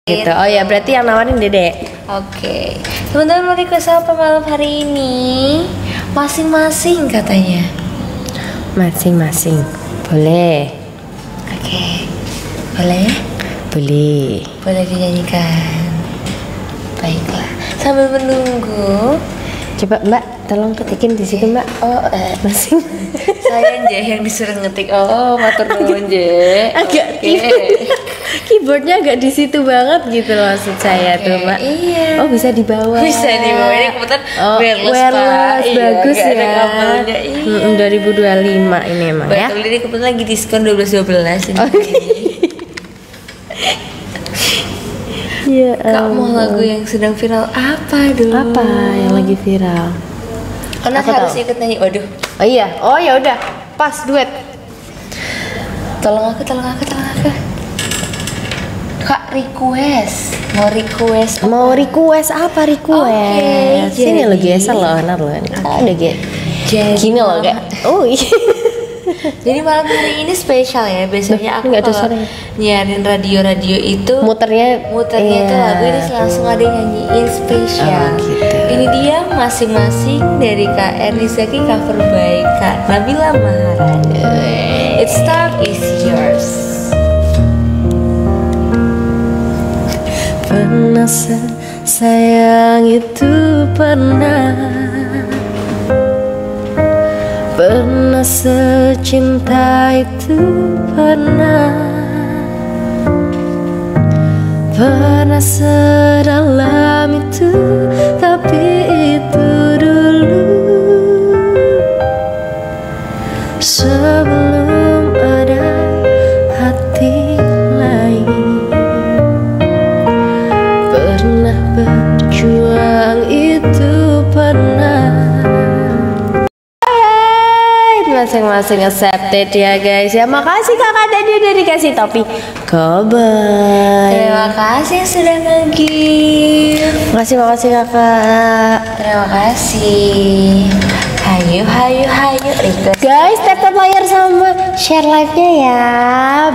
Gitu. Oh ya, berarti yang nawarin Dede. Oke. Teman-teman mau request apa malam hari ini? Masing-masing katanya. Masing-masing. Boleh. Oke. Boleh? Boleh. Boleh dinyanyikan. Baiklah. Sambil menunggu, Coba Mbak, tolong ketikin di situ Mbak. oh Masing. saya Nje yang disuruh ngetik. Oh, matur nuwun Nje. Agak Oke. keyboardnya agak di situ banget gitu loh maksud saya Oke, tuh Mbak. iya. Oh bisa di bawah. Bisa di bawah. Ini kebetulan wireless, wireless, Pak. bagus Iya, nggak ada ya. kabelnya. Iya. 2025 ini emang ya. Betul, ini kebetulan lagi diskon 12-12 ini. Iya. Kak mau lagu yang sedang viral apa dong? Apa yang lagi viral? Karena Aku harus tahu. ikut nyanyi. Waduh. Oh iya. Oh ya udah. Pas duet. Tolong aku. Kak request. Mau request apa request? Oke, Sini jadi- lo geser lo, benar lo. Ada Jadi gini loh kayak. Oh iya. Jadi malam hari ini spesial ya. Biasanya aku nggak ada kalau suaranya. nyiarin radio itu Muternya itu iya. lagu ini langsung ada yang nyanyiin spesial. Oh, gitu. Ini dia masing-masing dari Kak Erni Zaki cover by Kak Nabila Maharani. It's time is yours. Pernah sayang itu pernah secinta itu pernah sedalam itu, tapi itu dulu sebelum ada hati lain. Pernah berjuang itu pernah. Masing-masing accepted ya guys ya. Makasih kakak tadi udah dikasih topi kobar. Terima kasih yang sudah nge-give. Makasih kakak. Terima kasih. Hayu request. Guys, tap layar sama share live-nya ya,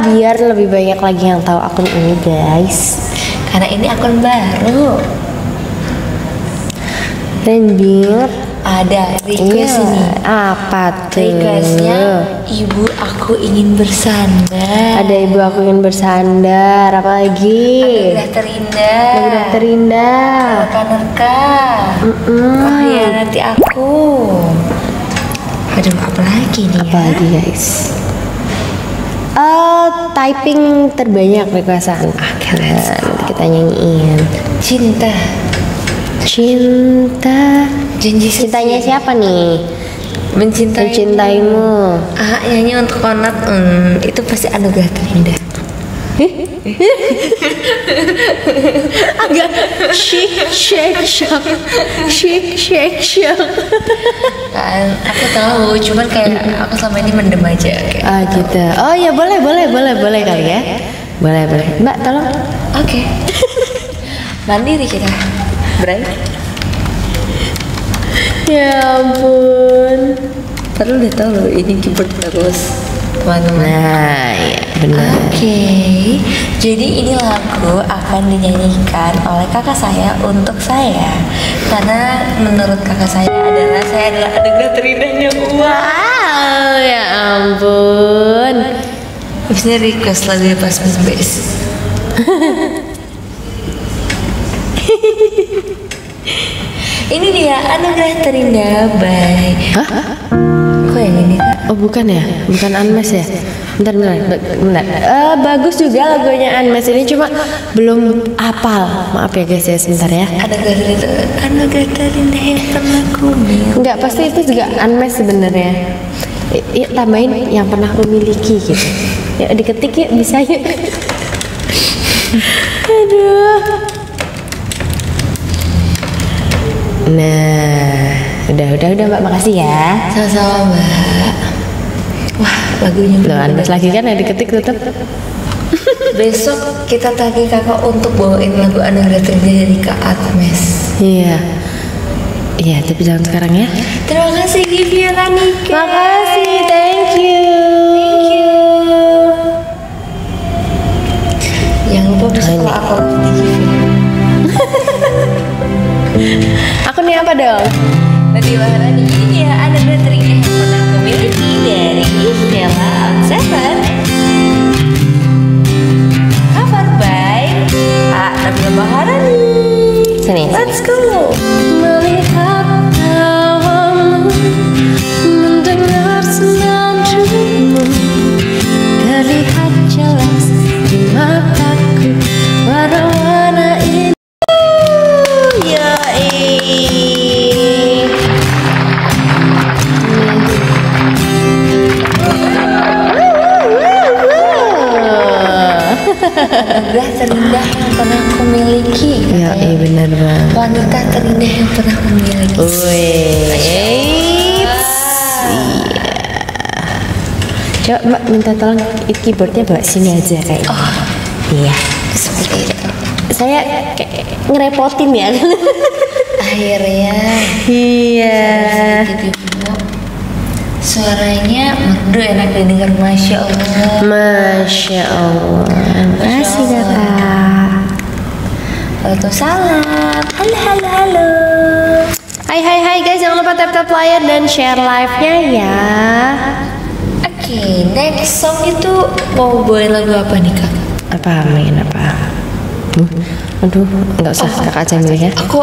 biar lebih banyak lagi yang tahu akun ini guys. Karena ini akun baru. Trending Ada request ini. Apa tuh? Requestnya ibu aku ingin bersandar. Ada ibu aku ingin bersandar. Apa lagi? Udah terindah. Udah terindah. Nerka. Oh ya nanti aku. Aduh apa lagi nih Apa lagi guys? Typing terbanyak requestan. Nanti kita nyanyiin. Cinta. Janji Cintanya siapa nih? Mencintaimu. Nyanyi untuk Konat. Itu pasti anugerah terindah. Agak shake shock. Kan aku tahu, cuman kayak aku selama ini mendem aja kayak. Gitu. Oh ya boleh kali ya. Boleh. Mbak tolong. Oke. Mandiri kita. Bray. Ya ampun. Perlu udah tahu loh ini keyboard terus teman-teman. Nah, ya benar. Oke, jadi ini lagu akan dinyanyikan oleh kakak saya untuk saya. Karena menurut kakak saya adalah anugerah terindahnya. Wow, ya ampun. Habisnya request lagu pas base. Ini dia anugerah terindah by. Hah? Kok yang ini kak? Oh bukan ya, bukan Unmes ya. Bentar. Bagus juga lagunya Unmes ini, cuma belum hafal. Maaf ya guys ya, sebentar ya. Anugerah terindah yang pernah ku miliki. Enggak, pasti itu juga Unmes sebenarnya. Yuk tambahin yang pernah aku miliki gitu. Ya diketik yuk, bisa yuk. Aduh. Nah, udah Mbak, makasih ya. Sama-sama Mbak. Wah lagunya Loh, Unmes lagi kan yang diketik tetap. Besok kita tagih kakak untuk bawain lagu anugerah terindah dari Kak Atmes. Iya, tapi jangan sekarang ya. Terima kasih Givia Kanika. Makasih, thank you. Jangan lupa besok kalau aku di GV. Aku nih apa dong? Nanti bahasan ini dia ada baterainya yang pernah aku miliki dari Stella on Seven. Cover by Nabila Baharani. Sini. Let's go. Melihat tawamu, mendengar senandungmu, terlihat jelas di mataku warna-warna ini. Anugerah terindah yang pernah aku miliki. Ya, iya benar banget. Wanita terindah yang pernah aku miliki. Wait. Coba Mbak minta tolong keyboardnya bawa sini aja kayak. Oh, Iya. seperti itu. Saya kayak ngerepotin ya. Akhirnya Iya. sedikit ibu. Suaranya merdu enak didengar, Masya Allah. Masya Allah. Makasih kakak. Waalaikumsalam. Halo halo halo. Hai guys, jangan lupa tap like dan share live-nya ya. Oke, next song itu mau bawain lagu apa nih kak? Apa main apa? Aduh, nggak usah kakak aja milih ya. Aku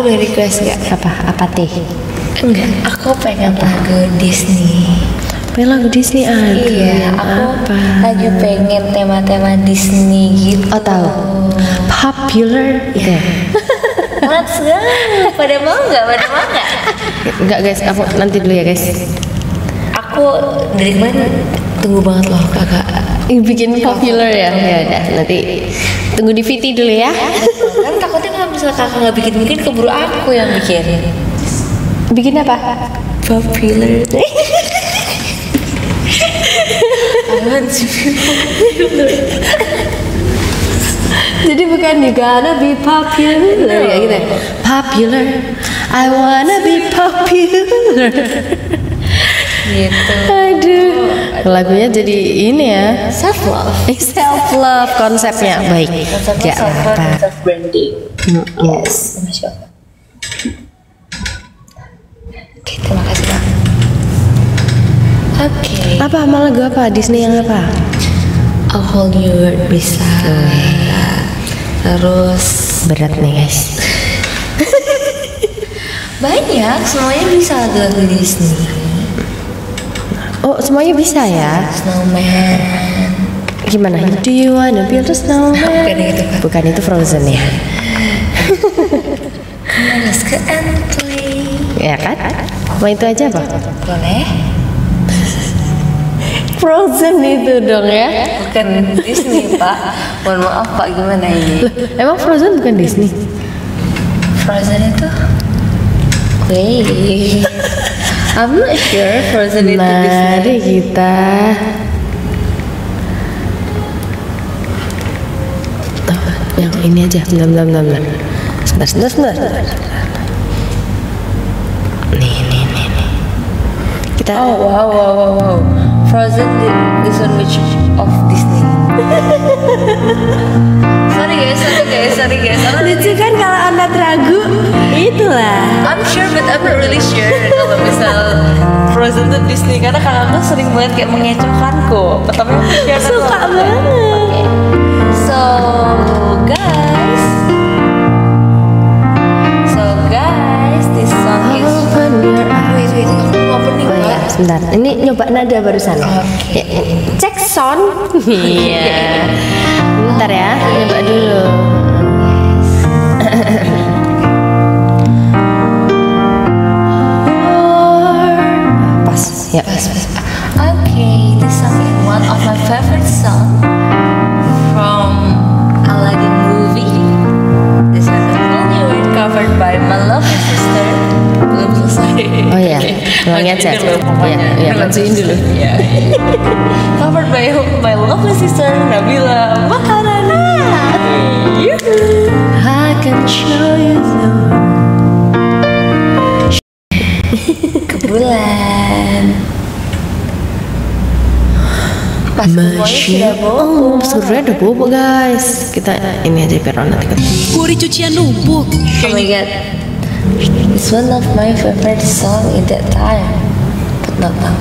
boleh request nggak? Apa teh? Enggak, aku pengen lagu Disney. Pengen lagu Disney aja. Iya, aku lagi pengen tema-tema Disney gitu. Oh tahu. Popular gitu. Ya? Let's go. Pada mau nggak? Enggak guys, aku nanti dulu ya guys. Aku dari kemarin tunggu banget loh kakak. Bikin popular ya. Ya udah, nanti tunggu di VT dulu ya. Kan takutnya kalau misalnya kakak nggak bikin keburu aku yang bikin. Bikin apa? Popular. Jadi bukan you gonna be popular ya gitu. Popular. I wanna be popular. Gitu. Aduh. Lagunya jadi ini ya. Self love konsepnya baik. Gak apa-apa. Self branding. Yes, Masya Allah. Oke, terima kasih kak. Oke. Apa sama lagu apa? Disney yang apa? I'll Hold You bisa. Terus Berat nih guys. banyak, semuanya bisa lagu-lagu Disney. Oh semuanya bisa ya? Snowman. Gimana? Do you wanna build a snowman? Bukan itu kak. Bukan, itu Frozen ya? Come let's go and play. Ya kan? Mau itu aja apa? Boleh? Frozen itu dong ya? Bukan Disney pak. Mohon maaf pak, gimana ini? Emang Frozen bukan Disney? Frozen itu? Wait, I'm not sure Frozen itu Disney. Mari kita yang ini aja. Bentar. Sebentar. Nih. Kita Wow. Frozen this one which of Disney. Sorry guys. lucu kan kalau Anda ragu? Itulah. I'm sure but I'm not really sure kalau misal Frozen itu Disney karena kakakku sering banget kayak mengecohkanku. Pertama share Suka banget. So guys, this song is Open your eyes. wait, aku mau opening Oh ya, Pak. sebentar. Ini nyoba nada barusan. Oke. Ya, cek sound. Iya. Bentar ya, nyoba dulu. Pas, ya. Okay, this song is one of my favorite song from Aladdin movie. This is a full new word covered by my lovely sister. Belum selesai. Oh ya, ulangi aja. Ya, majuin dulu. Covered by my lovely sister Nabila Baharani. I can show you the Kebulan. Pas Semuanya sudah bobo. Sebenarnya udah bobo guys. Kita ini aja biar nanti ketemu. Puri cucian numpuk. Oh my god, it's one of my favorite song in that time, but not now.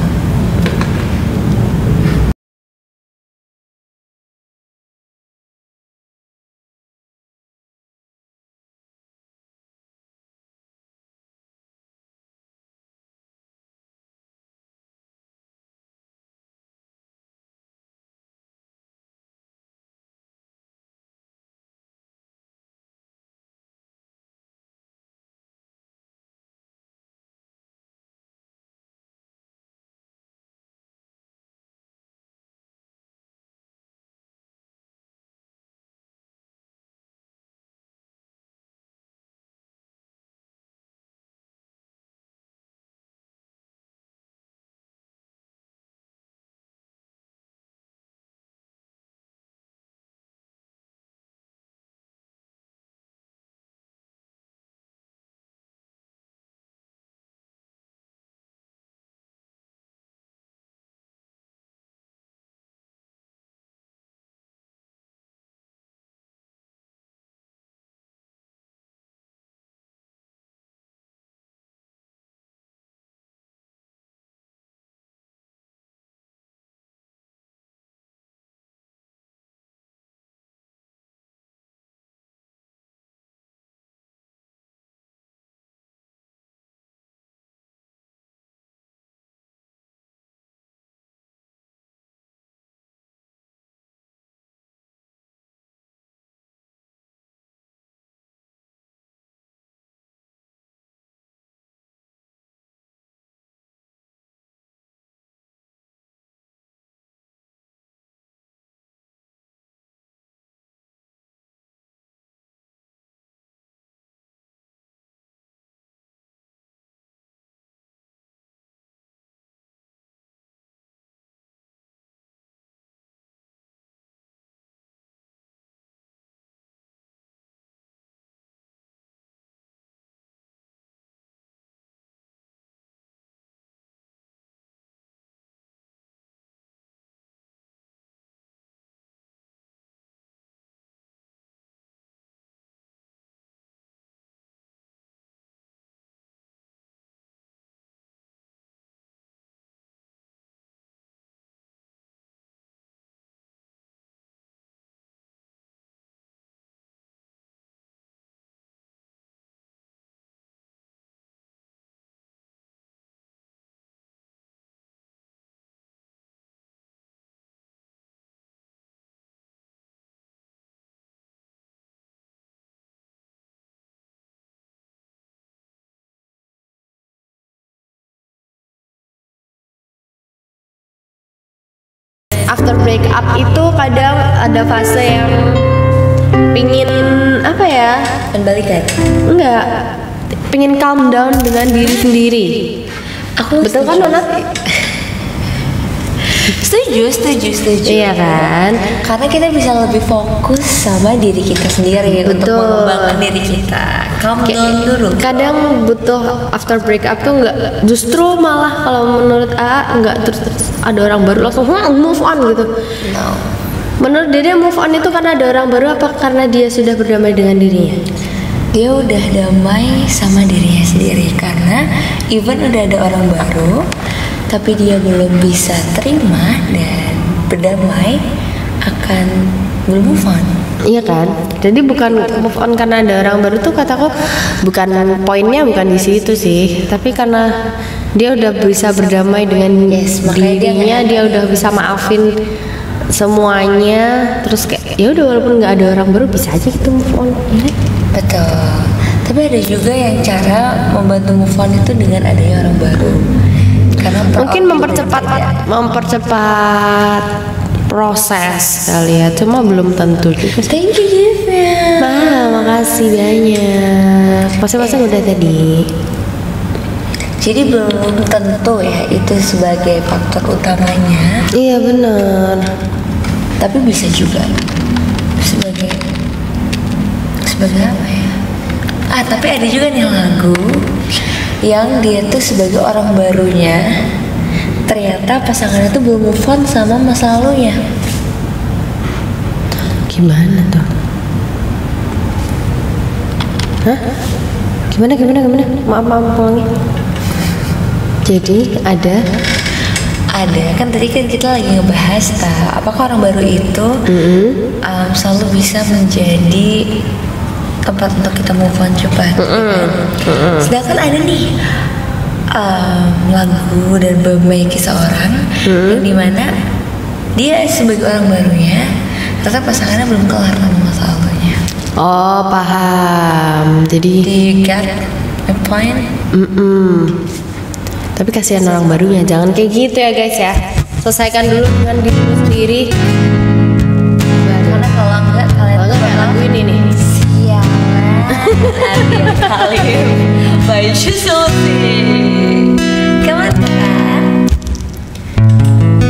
After break up itu kadang ada fase yang pingin apa ya? Balikan. Enggak, pingin calm down dengan diri sendiri. Aku Betul kan Nonat? Setuju. Iya kan? Karena kita bisa lebih fokus sama diri kita sendiri untuk Betul. mengembangkan diri kita. Calm down dulu. Kadang butuh after break up tuh enggak, justru malah kalau menurut A enggak terus ada orang baru langsung move on gitu. No. Menurut Dede move on itu karena ada orang baru apa karena dia sudah berdamai dengan dirinya? Dia udah damai sama dirinya sendiri, karena even udah ada orang baru tapi dia belum bisa terima dan berdamai akan belum move on. Iya kan? Jadi bukan move on karena ada orang baru tuh kataku bukan poinnya bukan di situ sih, tapi karena dia udah bisa berdamai dengan Yes, makanya dirinya, dia udah bisa maafin semuanya, terus kayak ya udah walaupun nggak ada orang baru bisa aja gitu move on. Ya kan? Betul. Tapi ada juga yang cara membantu move on itu dengan adanya orang baru. Karena Mungkin mempercepat proses kali ya, cuma belum tentu juga. Thank you Divya. Makasih banyak. Masing-masing udah tadi. Jadi belum tentu ya itu sebagai faktor utamanya, Iya benar. tapi bisa juga sebagai apa ya? Tapi ada juga nih lagu yang dia tuh sebagai orang barunya ternyata pasangannya tuh belum move on sama masa lalunya. Gimana tuh? Hah? Gimana? Maaf ulangi. Jadi ada kan tadi kan kita lagi ngebahas apakah orang baru itu selalu bisa menjadi tempat untuk kita move on cepat, kan? Sedangkan ada nih lagu dan berbagai kisah orang yang dimana dia sebagai orang barunya ternyata pasangannya belum kelar sama masa lalunya. Oh, paham. Jadi Do you get my point? Tapi kasihan orang barunya, jangan kayak gitu ya guys ya. Selesaikan dulu dengan dirimu sendiri. Karena kalau enggak kalian tuh bakal lagu ini nih. sialan. Akhir kali by Suzuki. Come on, kan?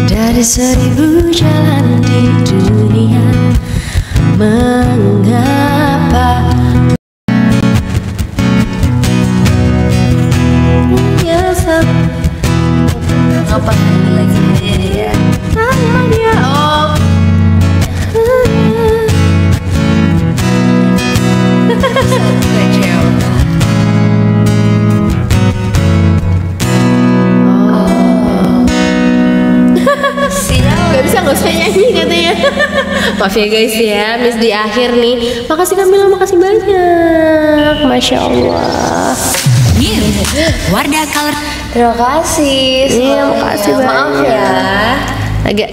Dari 1000 jalan di dunia, mengapa Ngapa lagi dia? tanya dia? Oh, gak usah nyanyi katanya. Maaf ya guys ya, miss di akhir nih. Makasih Kamila, makasih banyak. Masya Allah. Wardah Color. Terima kasih. Iya, makasih Maaf banyak. ya. Agak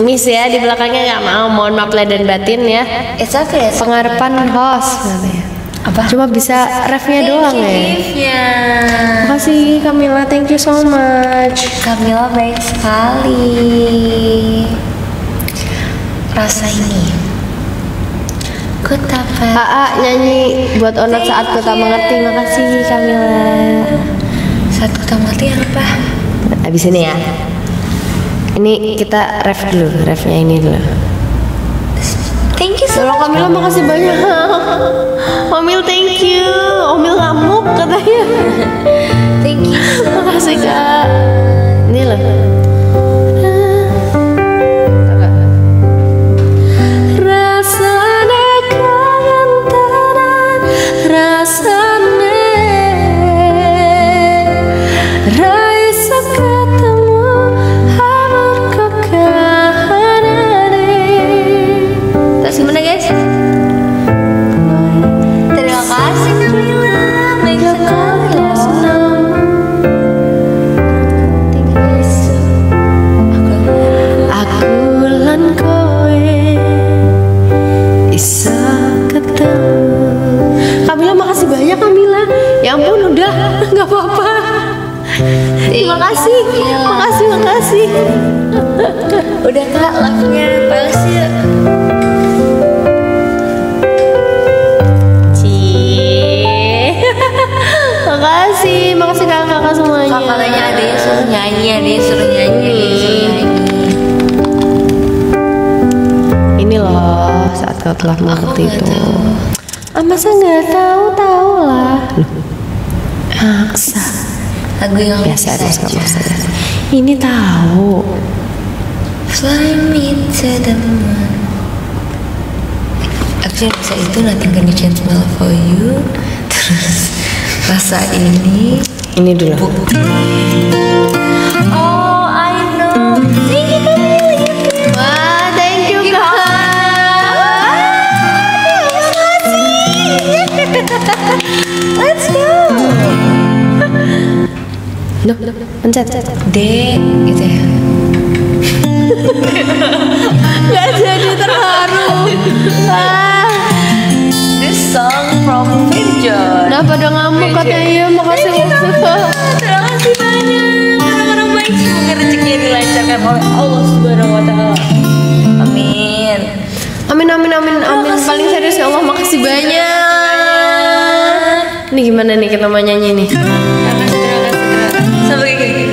miss ya di belakangnya, nggak mau. Mohon maaf lahir dan batin ya. It's okay. Pengharapan host katanya. Apa? Cuma bisa refnya doang ya. Gift-nya. Makasih Kamila, thank you so much. Kamila baik sekali. Rasa ini. Ku dapat. AA nyanyi buat Onat saat ku tak mengerti. Makasih Kamila. Saat ku tak mengerti apa? Abis ini ya. Ini kita ref dulu, refnya ini dulu. Thank you so Kalau much. Kamila makasih banyak. Omil thank you. Omil ngamuk katanya. Thank you so Makasih Kak. Ini loh. Rasane kangen tenan, rasane ra iso ketemu amarga kahanane. Terus gimana guys? Terima kasih Kamila. Baik sekali loh. Aku lan kowe bisa ketemu. Kamila makasih banyak Kamila. Ya ampun udah nggak apa-apa. Terima kasih, makasih. Udah Kak, live-nya balas yuk. Makasih kakak semuanya. Kakaknya ada yang suruh nyanyi, ada yang suruh nyanyi. Ini loh saat kau telah mengerti nggak itu. tahu. Masa nggak tahu lah. Maksa. Lagu yang Biasa maksa. Ini tahu. Fly me to the moon. Actually rasa itu Nothing Can Change My Love For You. Terus rasa ini Ini dulu. Oh I know. Thank you Kamila. Wah, thank you kak. Let's go. Duh, pencet. D gitu ya. Gak jadi terharu. This song from Virgin. Nah pada ngamuk katanya iya makasih. Terima kasih banyak. Orang-orang baik semoga rezekinya dilancarkan oleh Allah Subhanahu Wa Taala. Amin. Amin. Paling serius ya Allah, makasih banyak. Ini gimana nih kita mau nyanyi nih? Terima kasih. Sampai lagi.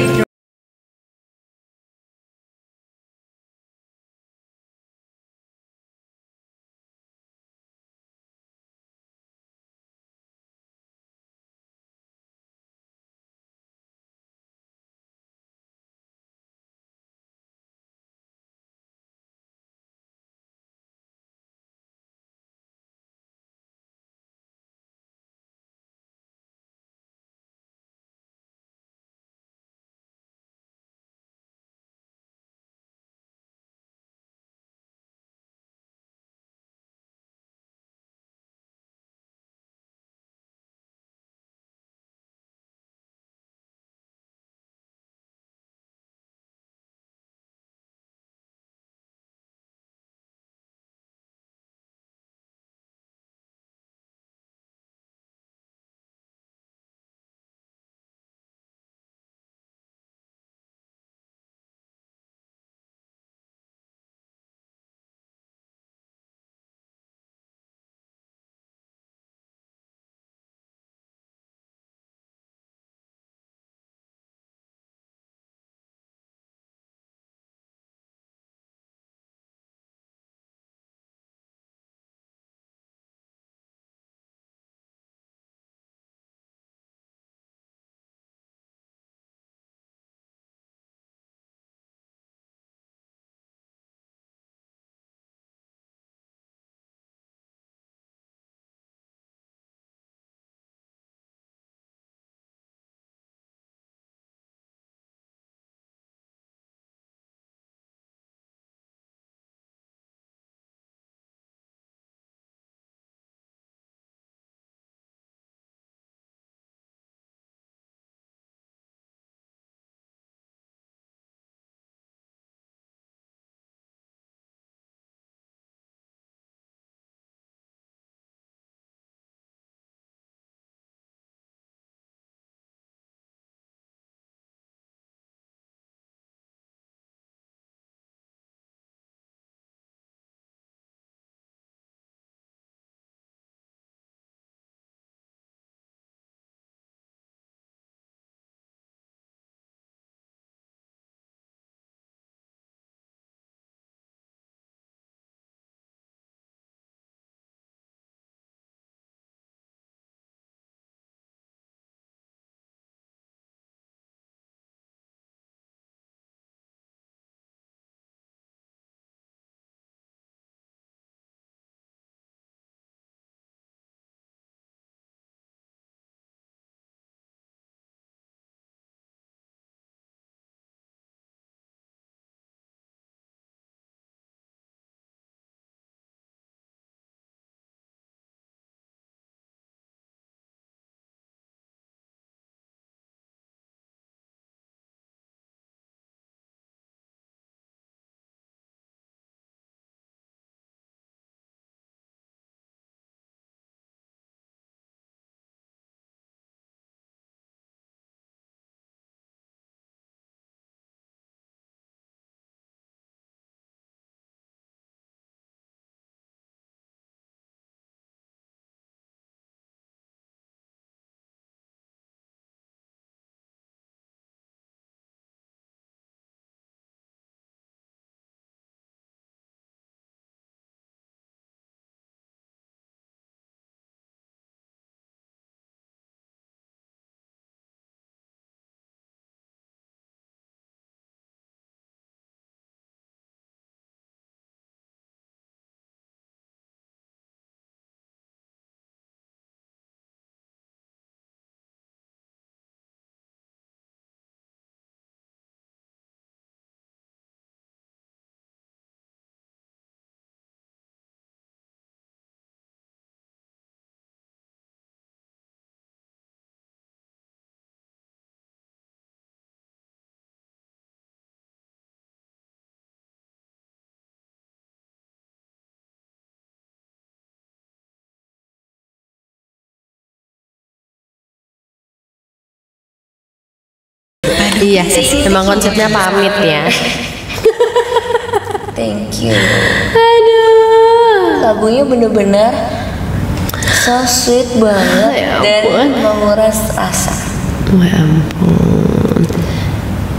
Iya sih, emang konsepnya pamit ya. Thank you. Aduh. Lagunya bener-bener so sweet banget Ya dan ampun. menguras rasa. Ya ampun.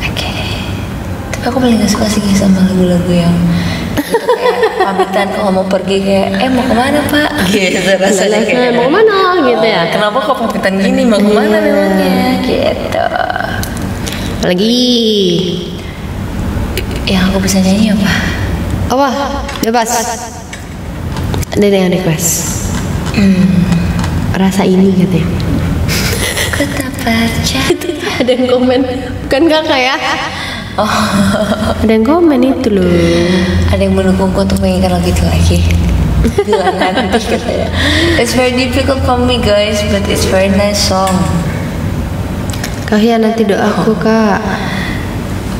Oke. Tapi aku paling gak suka sih sama lagu-lagu yang gitu, kayak pamitan kalau mau pergi kayak mau kemana pak? Gitu rasanya kayak Mau kemana gitu ya? kenapa kok pamitan gini mau kemana memangnya? Gitu. Apalagi Yang aku bisa nyanyi apa? apa? Bebas. Ada yang request. Rasa ini katanya. Ku tak percaya. Ada yang komen, bukan kakak ya? Oh, Ada yang komen itu loh. ada yang mendukungku untuk menyanyikan lagu itu lagi. Bila nanti katanya. It's very difficult for me guys, but it's very nice song. Kahya nanti doaku kak.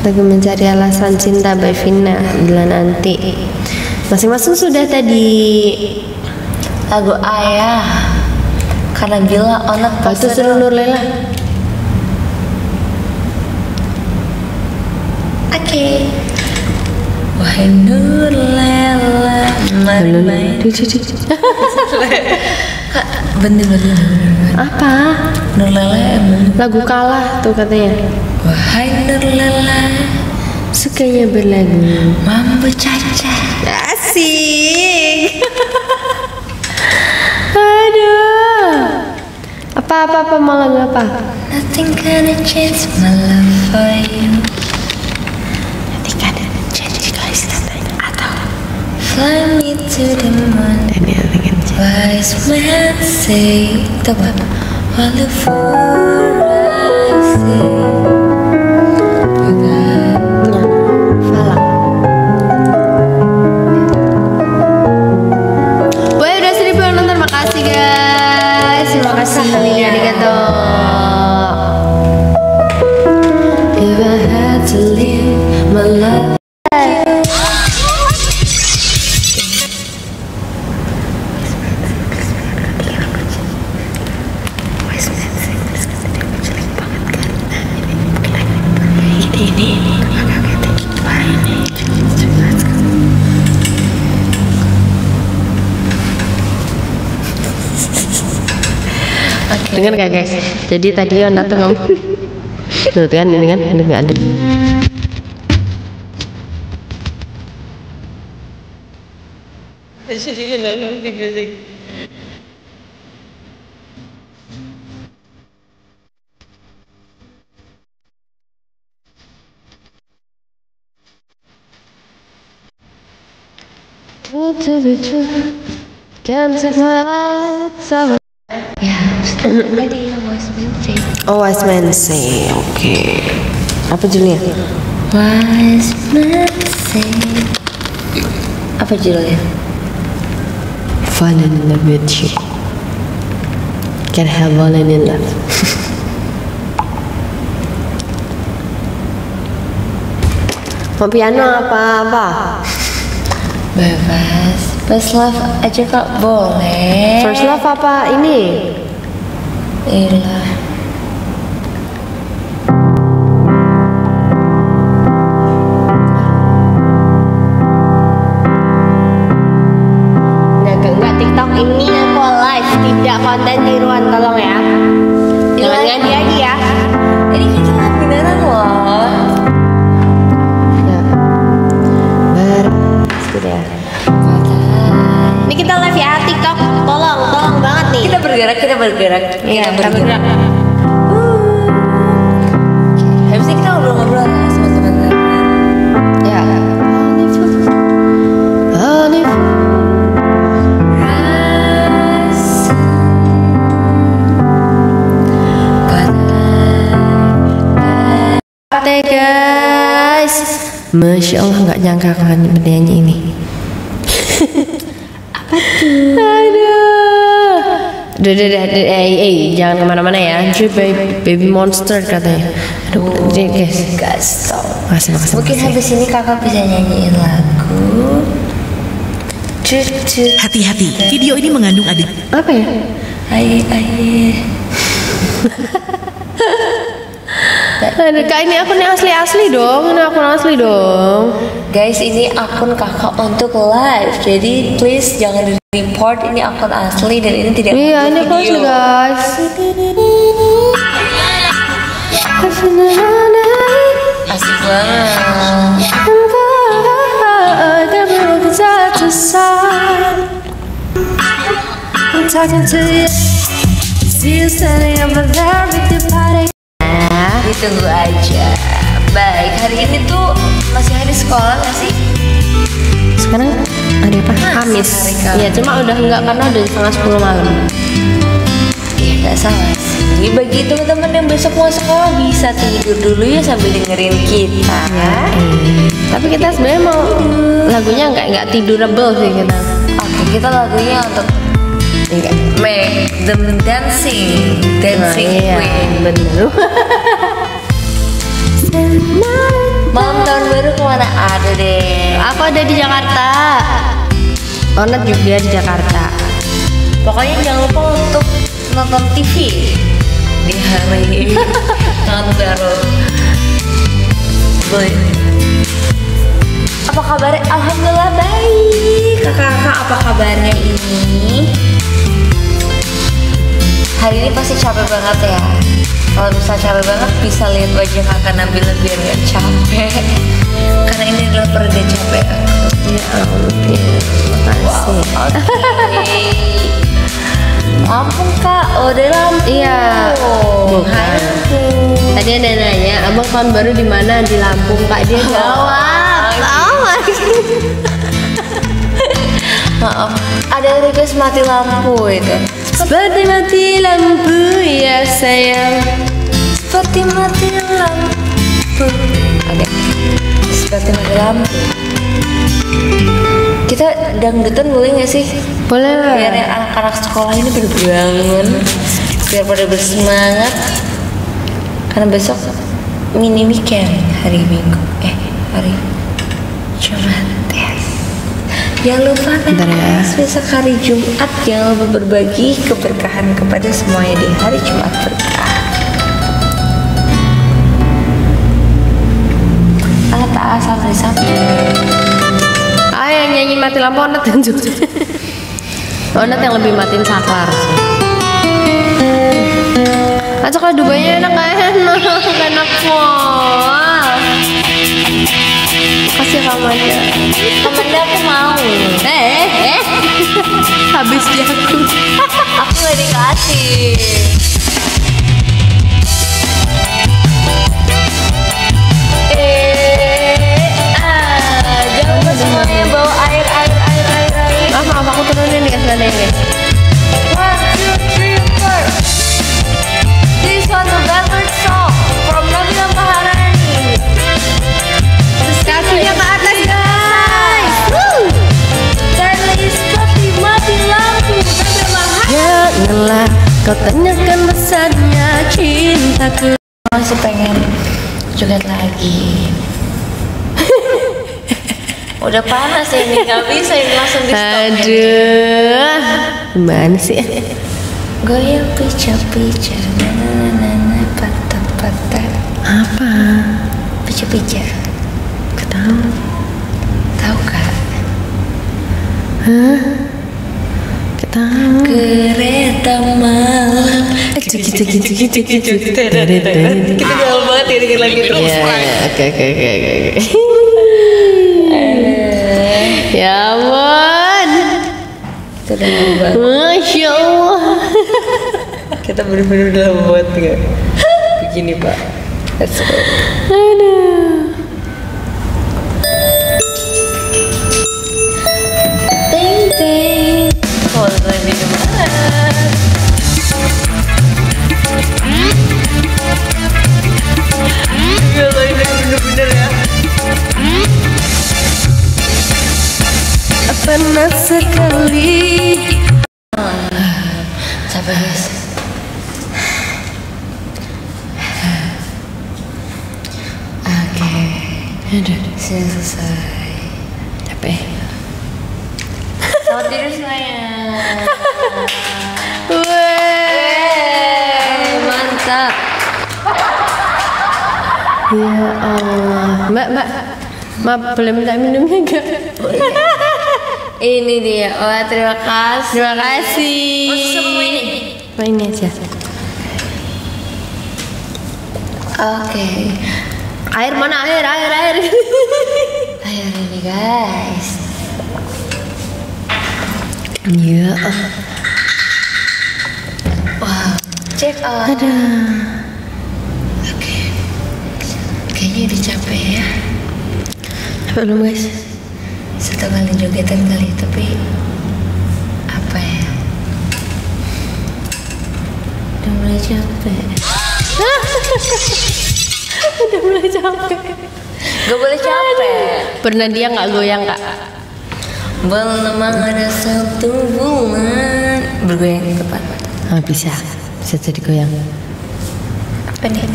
Lagi mencari alasan cinta by Vina. Bila nanti. Masing-masing sudah tadi. Lagu Ayah. Karena Bila onat Oh, itu suruh Nurlela. Oke. Wahai Nurlela, main-main. Kak, bener. Apa? Nurlela emang. Lagu kalah tuh katanya. Wahai Nurlela, Sukanya berlagu. mampu caca. Asik. Aduh. Apa mau lagu apa? Nothing gonna change my love for you. Ketika ada janji guys katanya. Atau Fly me to the moon. dan yang ingin Wise men say, coba. While the fool rising. Fala. Woi udah 1000 yang nonton, makasih guys. Terima kasih. Arigato. If I had to live my life. Dengar gak guys? Jadi tadi Yona tuh ngomong tuh kan ini kan ini nggak ada. Ya, tadi Wise men say. Oh, Wise Man Say. Oke. Apa judulnya? Wise men say. Apa judulnya? Fall in love with you. Can't help falling in love. Mau piano apa? Bebas. First love aja kak boleh. First love apa ini? Iyalah. Enggak TikTok ini aku live, tidak konten tiruan, tolong ya. Jangan ngadi-ngadi ya. Ini kita live beneran loh. Ya. Beres gitu ya. Ini kita live ya TikTok, tolong banget nih. Kita bergerak. Iya, kita bergerak. Habis ini kita ngobrol-ngobrol ya sama teman-teman. Ya. Oke guys, Masya Allah nggak nyangka akan bernyanyi ini. Apa tuh? Aduh. Jangan kemana-mana ya. Andre baby monster katanya. Aduh, guys. Gaston. Makasih. Mungkin habis ini kakak bisa nyanyiin lagu. Hati-hati, video ini mengandung adegan Apa ya? Aye. Tak Aduh, Kak, ini akun yang asli dong. Ini akun asli dong. Guys, ini akun kakak untuk live. Jadi please jangan di report, ini akun asli dan ini tidak Iya, ini akun asli, guys. Asik banget. I'm talking to you. See you standing over there with your body. Ditunggu aja. Baik, hari ini tuh masih hari sekolah nggak sih? Sekarang hari apa? Kamis. Iya, cuma udah enggak karena udah 9:30 malam. Iya, nggak salah sih. Bagi teman-teman yang besok mau sekolah bisa tidur dulu ya sambil dengerin kita. Tapi kita sebenarnya mau lagunya nggak tidurable sih kita. Oke, kita lagunya untuk make them dancing queen. Bener. Malam tahun baru kemana ada deh? Aku ada di Jakarta. Onat juga di Jakarta. Pokoknya jangan lupa untuk nonton TV di hari tahun baru. Boy, apa kabar? Alhamdulillah baik. Kakak-kakak apa kabarnya ini? Hari ini pasti capek banget ya. Kalau bisa capek banget bisa lihat wajah kakak Nabila biar gak capek. Karena ini adalah pereda capek. Ya ampun, makasih. Lampung kak, oh dari Lampung. Iya. Bukan. Tadi ada nanya, abang tahun baru di mana? Di Lampung, Kak. Dia jawab. Maaf, ada request mati lampu itu. Seperti mati lampu ya sayang. Seperti mati lampu. Oke. Seperti mati lampu. Kita dangdutan boleh nggak sih? Boleh lah. Biar yang anak-anak sekolah ini berbangun, biar pada bersemangat. Karena besok mini weekend hari Minggu. Hari Jumat. Jangan lupa guys, besok hari Jumat jangan lupa berbagi keberkahan kepada semuanya di hari Jumat berkah. Allah Ta'ala sama di samping. Yang nyanyi mati lampu Onat yang juga. Onat yang lebih matiin saklar sih. Acok adubanya enak enak pol. Kasih kamarnya. Kamarnya aku mau. Habis dia aku. Aku gak dikasih. Jangan lupa semuanya bawa air. Maaf aku turunin guys, gak ada yang guys. 1, 2, 3, 4. This one the favorite song from Nabila Maharani. Kakinya ke atas guys. Charlie seperti mati lampu Nabila Maharani. Janganlah kau tanyakan rasanya cintaku. Masih pengen joget lagi. Udah panas ya ini, gak bisa ini langsung di stop. Aduh, gimana sih? Goyang pica-pica, na patah-patah. Apa? Pica-pica. Ketahu? Tahu kak? Hah? Ketahu? Kereta malam. Gitu. Kita gaul banget ya dengan lagu itu. Oke. Ya ampun. Itu udah banget. Masya Allah. Kita bener-bener udah buat gak? Begini pak. Let's go. Aduh. Ting. Oh, lebih kemana? Gila ini bener-bener ya. Panas sekali. Capek guys. Oke. Aduh, Selesai. capek. Selamat tidur semuanya. Weh, mantap. Ya Allah, Mbak, boleh minta minumnya enggak? Ini dia. Wah, terima kasih. Terima kasih. Oh, semua ini. Oh, ini aja. Oke. Air mana air? Ayo ini guys. Iya. Wow, check out. Ada. Oke. Kayaknya udah capek ya. Belum guys. Satu kali jogetan kali, tapi apa ya? Udah mulai capek. Udah mulai capek. Gak boleh capek. Pernah dia nggak goyang kak? Belum ada satu bulan. Bergoyang yang tepat. Oh, bisa jadi goyang. Apa nih?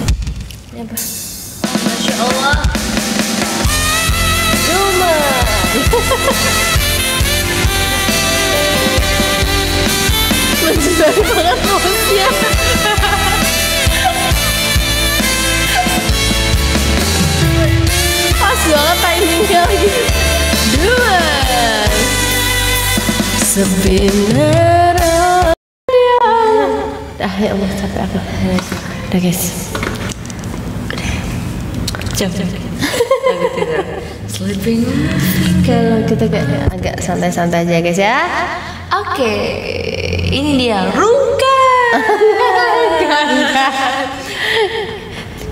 Ini apa? Masya Allah. Cuma. Menjiwai banget bosnya. Pas banget timingnya lagi. Dua. Sebenarnya. Ya Allah capek aku. Udah guys. Capek. Sleeping. Kalau kita kayak agak santai-santai aja guys ya. Oke, ini dia Rungka.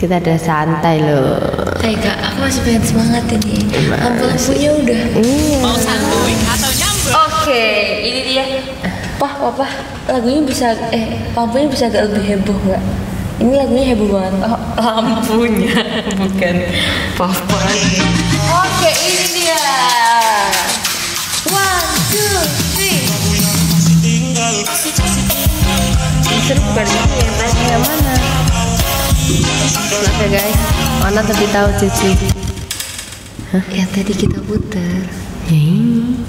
Kita udah santai loh. Hai kak, aku masih pengen semangat ini. Lampu-lampunya udah. Iya. Oke, ini dia. Papa, lagunya bisa lampunya bisa agak lebih heboh nggak? Ini lagunya heboh banget. Oh, lampunya bukan papa. Oke, ini dia. 1, 2, 3. Seru bukan yang mana? Maaf ya guys, mana tapi tahu Cici. Yang tadi kita putar.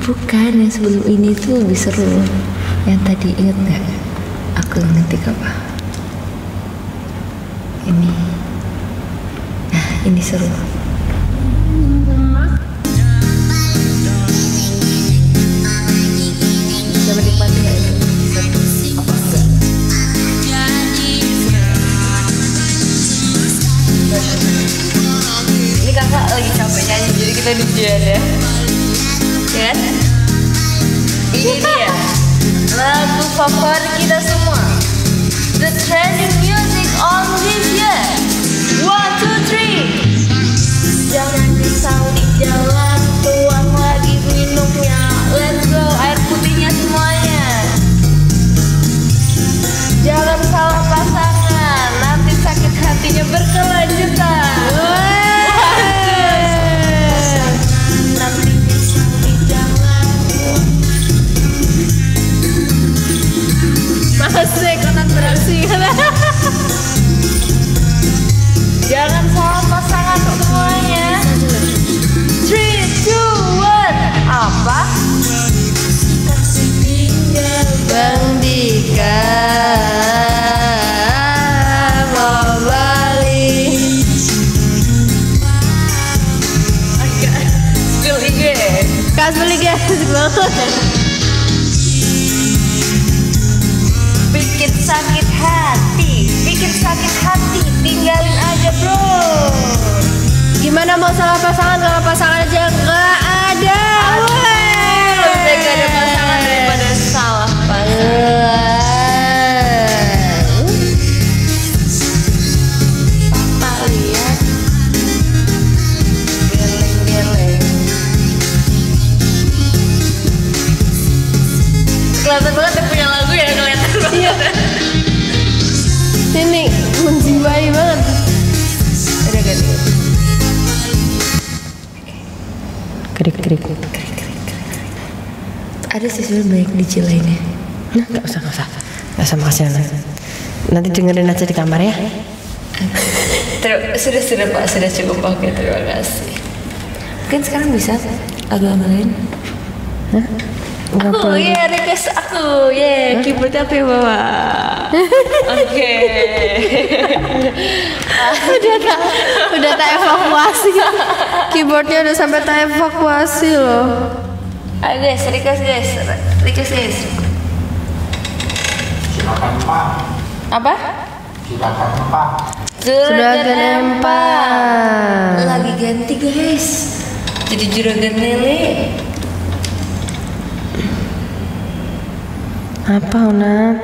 Bukan, yang sebelum ini tuh lebih seru. Yang tadi inget nggak? Aku ngetik apa? Ini. Nah, ini seru. Bisa menikmati nggak ini? Apa enggak? Ini kakak lagi capek nyanyi, jadi kita dujian ya. Kan? Ini dia lagu favorit kita semua, the trending music on this year. 1, 2, 3. Jangan risau di jalan, tuang lagi minumnya. Let's go, air putihnya semuanya. Jangan salah pasangan, nanti sakit hatinya berkelanjutan. Nanti risau di jalan. Masih konan beraksi. Jangan salah pasangan semuanya. 3, 2, 1. Apa? Kasih tinggal Bang Dika mau balik. agak spill IG. Kas beli guys banget. Bikin sakit hati, tinggalin aja bro. Gimana mau salah pasangan kalau pasangan aja nggak ada? Lebih baik gak ada pasangan daripada salah pasangan. Papa lihat geleng-geleng. Kelihatan banget yang punya lagu ya, kelihatan banget. Ini menjiwai banget. Udah ganti. Krik. Ada sih sebenarnya banyak DJ lainnya. Nah, nggak usah makasih nanti dengerin aja di kamar ya. Sudah Pak, sudah cukup. Oke, terima kasih. Mungkin sekarang bisa lagu lain. Hah? Aku ya request aku ya keyboard apa ya bawa. Oke. udah tak evakuasi. Keyboardnya udah sampai tak evakuasi loh. Ayo guys, request guys. Silakan Pak. Apa? Silakan Pak. Juragan Empang. Lagi ganti guys. Jadi juragan lele. Apa Unat?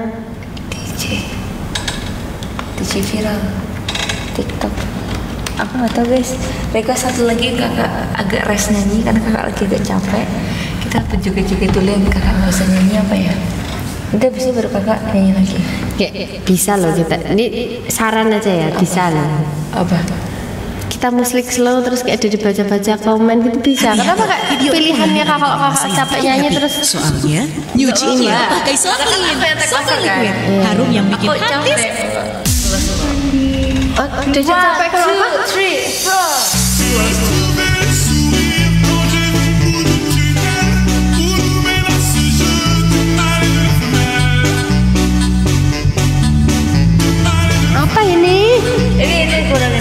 DJ viral TikTok. Aku nggak tahu guys. Request satu lagi kakak agak rest nyanyi karena kakak lagi agak capek. Kita joget-joget dulu yang kakak nggak usah nyanyi apa ya? Udah bisa baru kakak nyanyi lagi. Ya, bisa loh kita. Ini saran aja ya, bisa loh. Apa? Kita musik slow terus kayak ada dibaca-baca komen gitu bisa. Kenapa kak pilihannya kakak kalau kakak capek nyanyi terus? Soalnya nyucinya pakai Soklin. Liquid. Harum yang bikin Aku hati. capek. Oh, udah capek kalau apa? 2, 3, 4. Apa ini? Ini kurang.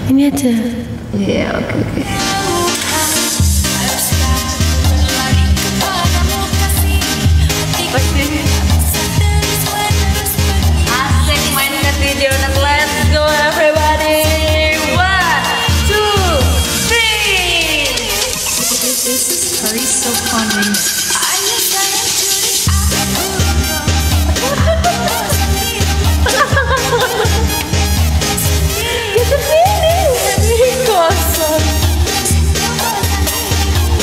Ini aja. Iya, oke. Asik main ke video. Let's go everybody. 1, 2, 3.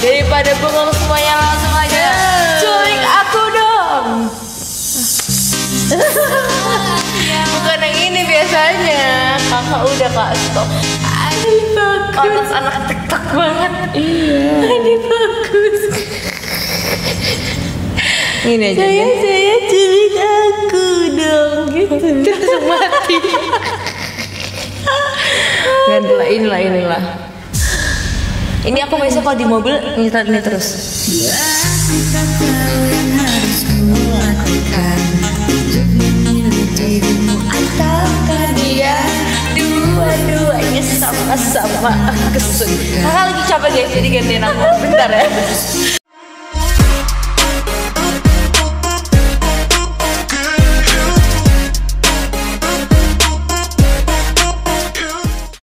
Daripada bengong semuanya langsung aja culik aku dong. Bukan yang ini biasanya. Kakak udah kak stop. Ini bagus. Anak TikTok banget. Iya. Ini bagus. Ini aja. Saya culik aku dong gitu. Terus mati. Inilah. Ini aku biasa kalau di mobil nyetel ini terus. Ataukah dia dua-duanya sama-sama aku suka. Kakak lagi capek guys, jadi gantiin aku. Bentar ya.